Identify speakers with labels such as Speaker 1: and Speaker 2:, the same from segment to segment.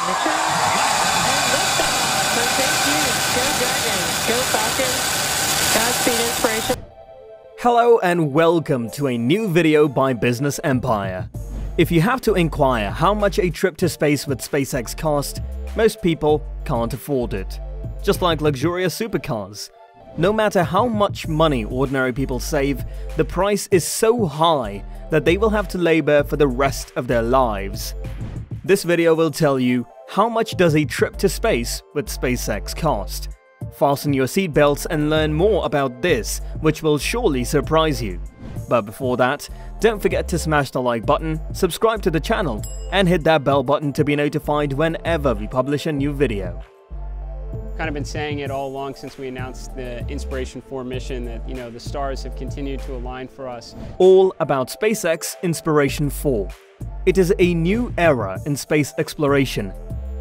Speaker 1: ignition, and liftoff for SpaceX Crew Dragon. Go Falcon. Godspeed Inspiration.
Speaker 2: Hello and welcome to a new video by Business Empire. If you have to inquire how much a trip to space with SpaceX cost, most people can't afford it. Just like luxurious supercars. No matter how much money ordinary people save, the price is so high that they will have to labor for the rest of their lives. This video will tell you how much does a trip to space with SpaceX cost. Fasten your seatbelts and learn more about this, which will surely surprise you. But before that, don't forget to smash the like button, subscribe to the channel, and hit that bell button to be notified whenever we publish a new video.
Speaker 3: Kind of been saying it all along since we announced the Inspiration 4 mission that, the stars have continued to align for us.
Speaker 2: All about SpaceX Inspiration 4. It is a new era in space exploration.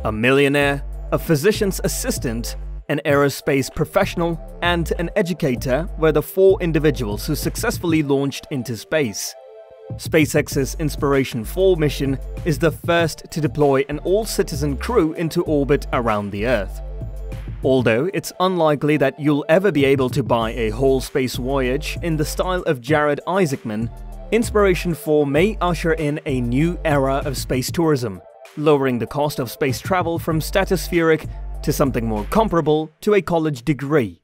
Speaker 2: A millionaire, a physician's assistant, an aerospace professional, and an educator were the four individuals who successfully launched into space. SpaceX's Inspiration 4 mission is the first to deploy an all-citizen crew into orbit around the Earth. Although it's unlikely that you'll ever be able to buy a whole space voyage in the style of Jared Isaacman, Inspiration 4 may usher in a new era of space tourism, lowering the cost of space travel from stratospheric to something more comparable to a college degree.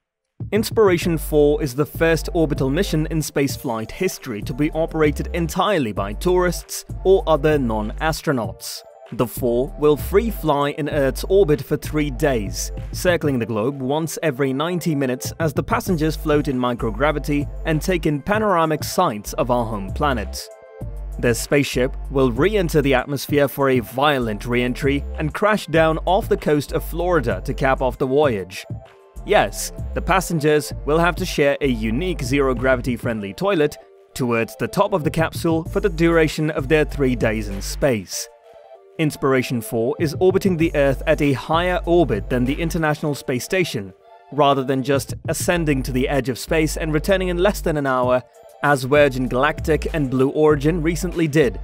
Speaker 2: Inspiration 4 is the first orbital mission in spaceflight history to be operated entirely by tourists or other non-astronauts. The 4 will free fly in Earth's orbit for 3 days, circling the globe once every 90 minutes as the passengers float in microgravity and take in panoramic sights of our home planet. Their spaceship will re-enter the atmosphere for a violent re-entry and crash down off the coast of Florida to cap off the voyage. Yes, the passengers will have to share a unique zero-gravity-friendly toilet towards the top of the capsule for the duration of their 3 days in space. Inspiration 4 is orbiting the Earth at a higher orbit than the International Space Station, rather than just ascending to the edge of space and returning in less than an hour, as Virgin Galactic and Blue Origin recently did.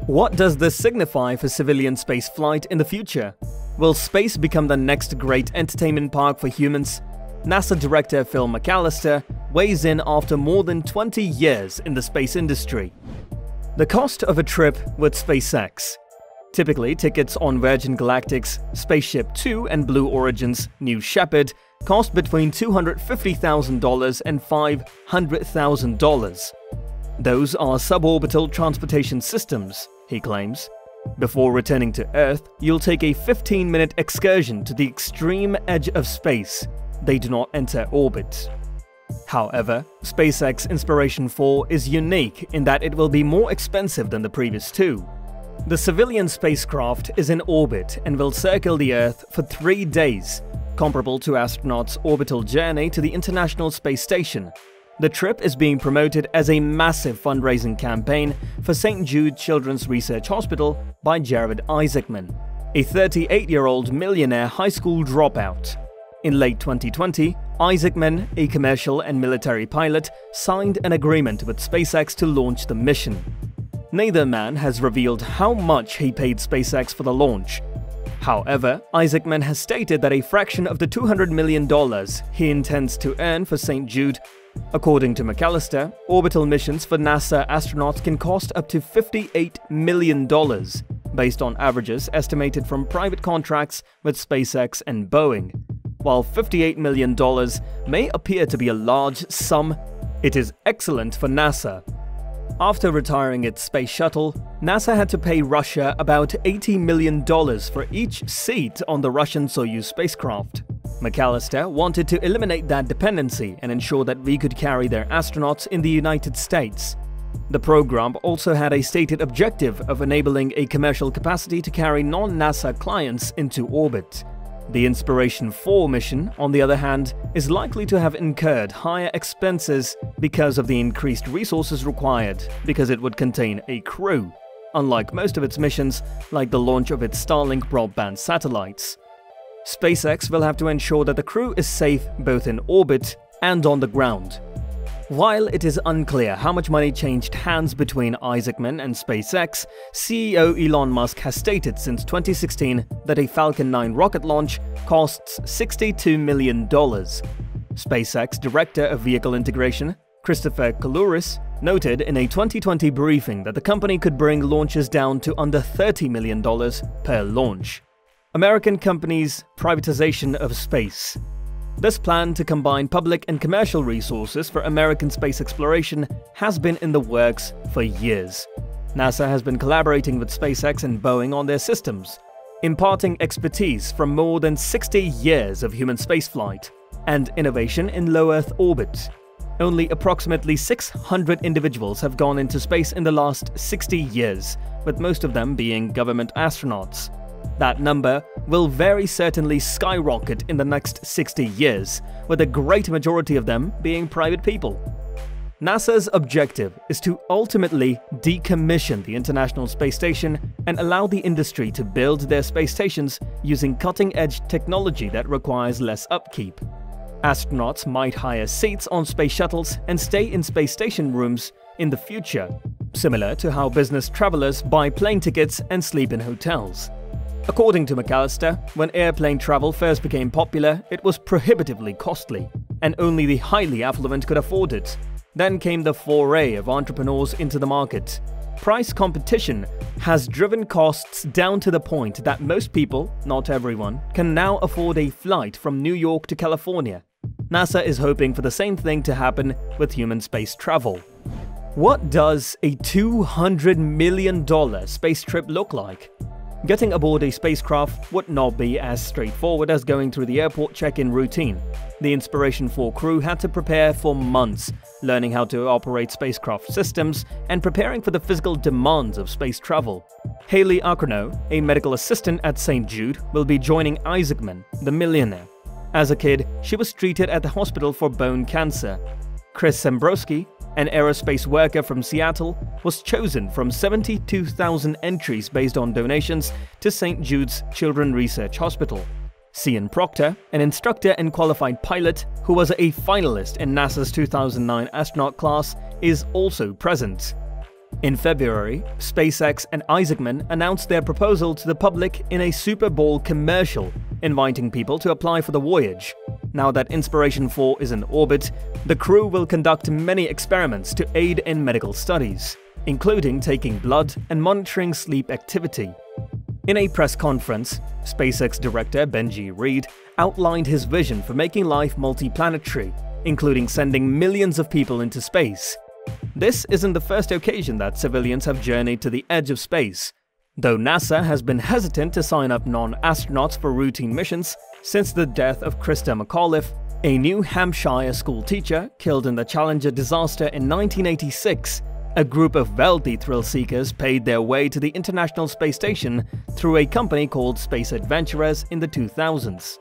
Speaker 2: What does this signify for civilian space flight in the future? Will space become the next great entertainment park for humans? NASA Director Phil McAlister weighs in after more than 20 years in the space industry. The cost of a trip with SpaceX. Typically, tickets on Virgin Galactic's Spaceship 2 and Blue Origin's New Shepard cost between $250,000 and $500,000. Those are suborbital transportation systems, he claims. Before returning to Earth, you'll take a 15-minute excursion to the extreme edge of space. They do not enter orbit. However, SpaceX Inspiration 4 is unique in that it will be more expensive than the previous two. The civilian spacecraft is in orbit and will circle the Earth for 3 days, comparable to astronauts' orbital journey to the International Space Station. The trip is being promoted as a massive fundraising campaign for St. Jude Children's Research Hospital by Jared Isaacman, a 38-year-old millionaire high school dropout. In late 2020, Isaacman, a commercial and military pilot, signed an agreement with SpaceX to launch the mission. Neither man has revealed how much he paid SpaceX for the launch. However, Isaacman has stated that a fraction of the $200 million he intends to earn for St. Jude. According to McAlister, orbital missions for NASA astronauts can cost up to $58 million, based on averages estimated from private contracts with SpaceX and Boeing. While $58 million may appear to be a large sum, it is excellent for NASA. After retiring its space shuttle, NASA had to pay Russia about $80 million for each seat on the Russian Soyuz spacecraft. McAlister wanted to eliminate that dependency and ensure that we could carry their astronauts in the United States. The program also had a stated objective of enabling a commercial capacity to carry non-NASA clients into orbit. The Inspiration 4 mission, on the other hand, is likely to have incurred higher expenses because of the increased resources required, because it would contain a crew, unlike most of its missions, like the launch of its Starlink broadband satellites. SpaceX will have to ensure that the crew is safe both in orbit and on the ground. While it is unclear how much money changed hands between Isaacman and SpaceX, CEO Elon Musk has stated since 2016 that a Falcon 9 rocket launch costs $62 million. SpaceX Director of Vehicle Integration, Christopher Coluris, noted in a 2020 briefing that the company could bring launches down to under $30 million per launch. American company's privatization of space. This plan to combine public and commercial resources for American space exploration has been in the works for years. NASA has been collaborating with SpaceX and Boeing on their systems, imparting expertise from more than 60 years of human spaceflight and innovation in low Earth orbit. Only approximately 600 individuals have gone into space in the last 60 years, with most of them being government astronauts. That number will very certainly skyrocket in the next 60 years, with a great majority of them being private people. NASA's objective is to ultimately decommission the International Space Station and allow the industry to build their space stations using cutting-edge technology that requires less upkeep. Astronauts might hire seats on space shuttles and stay in space station rooms in the future, similar to how business travelers buy plane tickets and sleep in hotels. According to McAlister, when airplane travel first became popular, it was prohibitively costly, and only the highly affluent could afford it. Then came the foray of entrepreneurs into the market. Price competition has driven costs down to the point that most people, not everyone, can now afford a flight from New York to California. NASA is hoping for the same thing to happen with human space travel. What does a $200 million space trip look like? Getting aboard a spacecraft would not be as straightforward as going through the airport check-in routine. The Inspiration 4 crew had to prepare for months, learning how to operate spacecraft systems and preparing for the physical demands of space travel. Haley Arcano, a medical assistant at St. Jude, will be joining Isaacman, the millionaire. As a kid, she was treated at the hospital for bone cancer. Chris Zembrowski, an aerospace worker from Seattle, was chosen from 72,000 entries based on donations to St. Jude's Children's Research Hospital. Cian Proctor, an instructor and qualified pilot who was a finalist in NASA's 2009 astronaut class, is also present. In February, SpaceX and Isaacman announced their proposal to the public in a Super Bowl commercial, inviting people to apply for the voyage. Now that Inspiration 4 is in orbit, the crew will conduct many experiments to aid in medical studies, including taking blood and monitoring sleep activity. In a press conference, SpaceX director Benji Reed outlined his vision for making life multiplanetary, including sending millions of people into space. This isn't the first occasion that civilians have journeyed to the edge of space. Though NASA has been hesitant to sign up non-astronauts for routine missions since the death of Krista McAuliffe, a New Hampshire school teacher killed in the Challenger disaster in 1986, a group of wealthy thrill-seekers paid their way to the International Space Station through a company called Space Adventurers in the 2000s.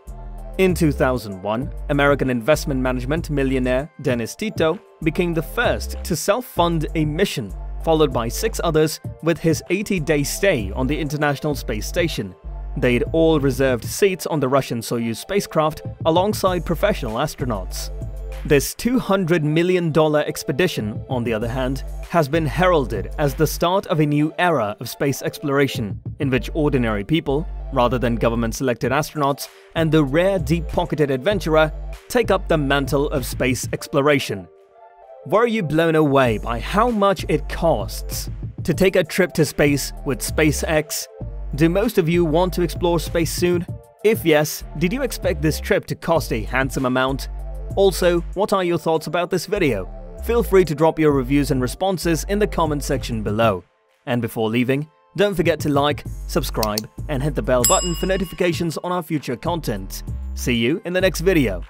Speaker 2: In 2001, American investment management millionaire Dennis Tito became the first to self-fund a mission, followed by 6 others with his 80-day stay on the International Space Station. They'd all reserved seats on the Russian Soyuz spacecraft alongside professional astronauts. This $200 million expedition, on the other hand, has been heralded as the start of a new era of space exploration, in which ordinary people, rather than government-selected astronauts and the rare deep-pocketed adventurer, take up the mantle of space exploration. Were you blown away by how much it costs to take a trip to space with SpaceX? Do most of you want to explore space soon? If yes, did you expect this trip to cost a handsome amount? Also, what are your thoughts about this video? Feel free to drop your reviews and responses in the comment section below. And before leaving, don't forget to like, subscribe, and hit the bell button for notifications on our future content. See you in the next video.